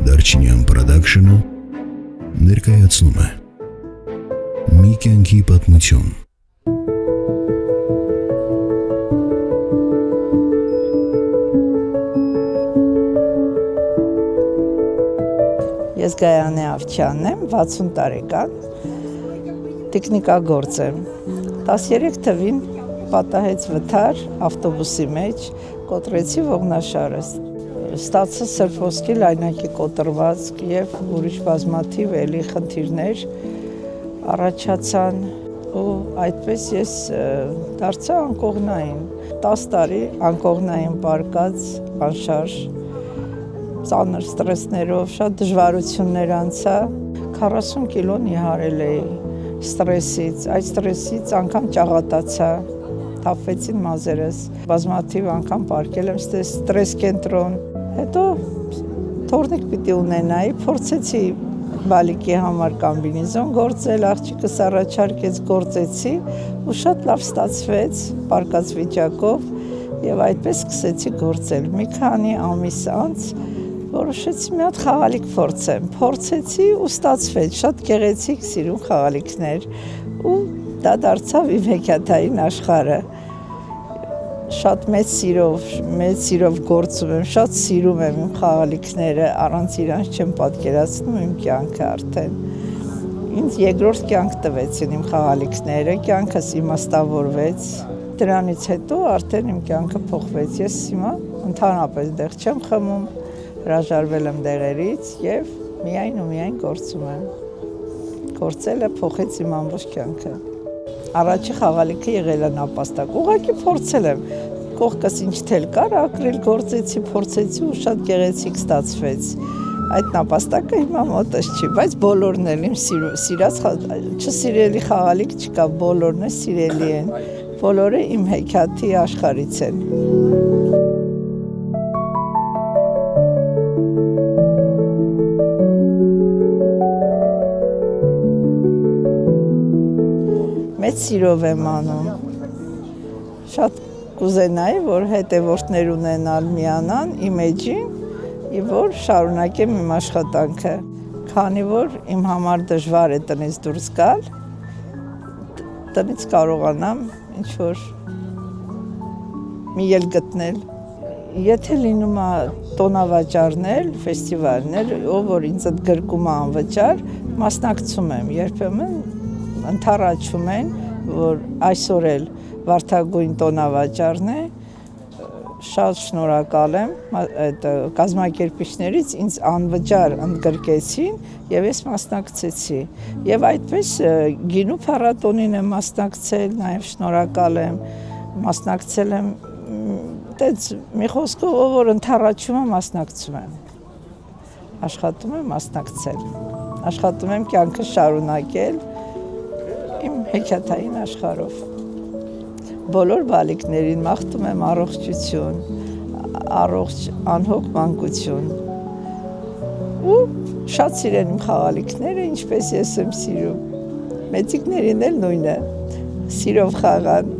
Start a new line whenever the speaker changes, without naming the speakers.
Դարչինյան Production-ը ներկայացնում է մի կյանքի պատմություն։
Ես Գայանե Ավչյանն եմ, 60 տարեկան, տեխնիկագործ եմ։ 13 թվին պատահեց վթար ավտոբուսի մեջ, կոտրեցի ողնաշարը։ Ստացա սրբոսկի լայնակի կոտրվածք եւ ուրիշ բազմաթիվ էլի խնդիրներ առաջացան ու այդպես ես դարձա անկողնային։ 10 տարի անկողնային պարկած անշարժ ծանր ստրեսներով, շատ դժվարություններ անցա, 40 կիլո նիհարել էի ստրեսից, այդ ստրեսից անգամ ճաղատացա, թափվեցին մազերս, բազմաթիվ անգամ պարկել եմ ստրես կենտրոն, հետո թորնիկ պիտի ունենայի, փորձեցի բալիկի համար կամբինեզոն գործել, աղջիկս առաջարկեց, գործեցի ու շատ լավ ստացվեց պարկած վիճակով եւ այդպես սկսեցի գործել, մի քանի ամիս անց որոշեցի մի հատ խաղալիք փորձեմ, փորձեցի ու ստացվեց, շատ գեղեցիկ սիրուն խաղալիքներ ու դա դարձավ իմ հեքիաթային աշխարհը, շատ մեծ սիրով գործում եմ, շատ սիրում եմ իմ խաղալիքները, առանց իրանց չեմ պատկերացնում իմ կյանքը արդեն, ինձ երկրորդ կյանք տվեցին իմ խաղալիքները, կյանքս իմաստավորվեց, դրանից հետո արդեն իմ կյանքը փոխվեց, ես հիմա ընդհանրապես դեղ չեմ խմում, հրաժարվել եմ դեղերից եւ միայն ու միայն գործում եմ։ Գործելը փոխեց իմ ամբողջ կյանքը։ Առաջի խաղալիքը եղել է նապաստակ, ուղղակի փորձել եմ։ Կողքս ինչ թել կար, ակրիլ գործեցի, փորձեցի ու շատ գեղեցիկ ստացվեց։ Այդ նապաստակը հիմա մոտս չի, բայց բոլորն էլ իմ սիրած չսիրելի խաղալիք չկա, բոլորն էլ սիրելի են։ Բոլորը իմ հեքիաթի աշխարհից են։ Մեծ սիրով եմ անում, շատ կուզենայի, որ հետևորդներ ունենալ միանան իմ էջին և որ շարունակեմ իմ աշխատանքը, քանի որ իմ համար դժվար է տնից դուրս գալ, տնից կարողանամ ինչ-որ մի ելք գտնել, եթե լինում է տոնավաճառներ, ֆեստիվալներ, ով որ ինձ ընդգրկում է անվճար, մասնակցում եմ, երբեմն ընդառաջում են, որ այսօր էլ վարդագույն տոնավաճառն է, շատ շնորհակալ եմ կազմակերպիչներից ինձ անվճար ընդգրկեցին եւ ես մասնակցեցի եւ այդպես գինու փառատոնին եմ մասնակցել, նաեւ շնորհակալ եմ, մասնակցել եմ, մի խոսքով ով որ ընդառաջում է մասնակցում եմ, աշխատում եմ մասնակցել, աշխատում եմ կյանքը շարունակել իմ հեքիաթային աշխարհով։ Բոլոր բալիկներին մաղթում եմ առողջություն, առողջ անհոգ մանկություն ու շատ սիրեն իմ խաղալիքները, ինչպես ես եմ սիրում։ Մեծիկներին էլ նույնը, սիրով խաղան,